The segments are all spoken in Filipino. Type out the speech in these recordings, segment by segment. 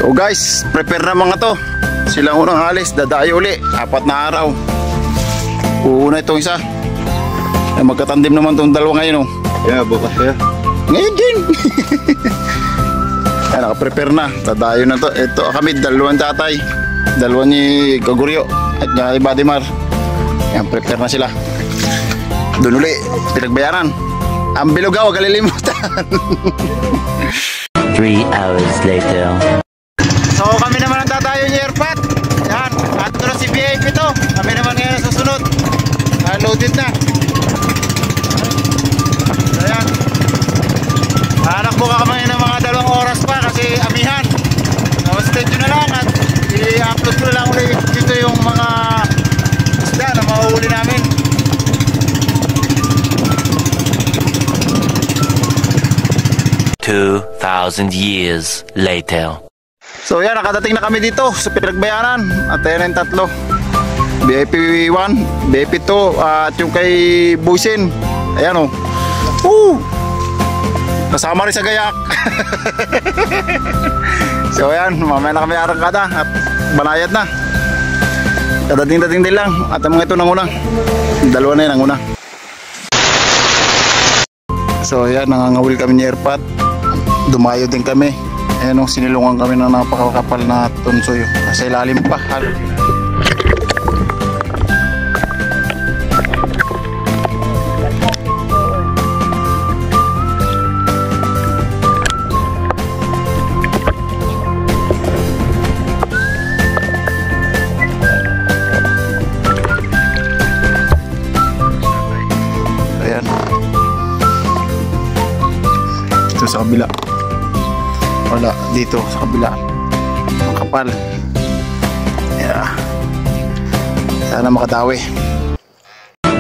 So guys, prepare na mga to. Silang unang alis, dadayo uli. 4 na araw. Uuna itong isa. Ay, magkatandim naman itong dalawa ngayon. Yeah, bukas kaya. Ngayon din. Ay, nakaprepare na. Dadayo na to. Ito kami, dalawang tatay. Dalawa ni Gaguryo at ni Badimar. Yan, prepare na sila. Doon uli, pinagbayaran. Ang Bilugaw, huwag kalilimutan. 3 hours later. So kami naman ang tatayo ni Airpat. Yan, at na si VIP to. Kami naman ngayon ang susunod. Loaded na. So yan. Anak mo ka kami ng mga 2 oras pa kasi amihan. So stay tuned na lang at i-upload ko na lang ulit dito yung mga isda na mahuhuli namin. $2,000 years later. So yan, nakadating na kami dito sa pinagbayaran. At ayan ang tatlo. VIP 1, VIP 2, at yung kay Busin. Ayan o. Kasama rin sa gayak. So ayan, mamaya na kami arangkada at banayad na. Kadating-dating din lang. At ang mga ito nang una. Dalawa na yun ang una. So ayan, nangangawil kami ni Airpat. Dumayo din kami. Ayan o, sinilungan kami ng napakakapal na tunsoy. Sa ilalim pa. Ayan. Ito sa kabila. Wala, dito sa kabila. Ang kapal. Yeah. Sana makatawi.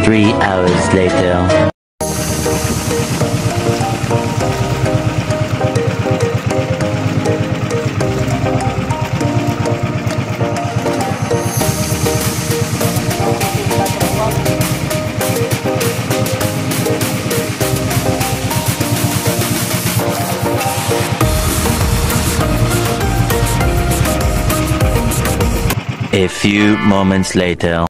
3 hours later. A few moments later.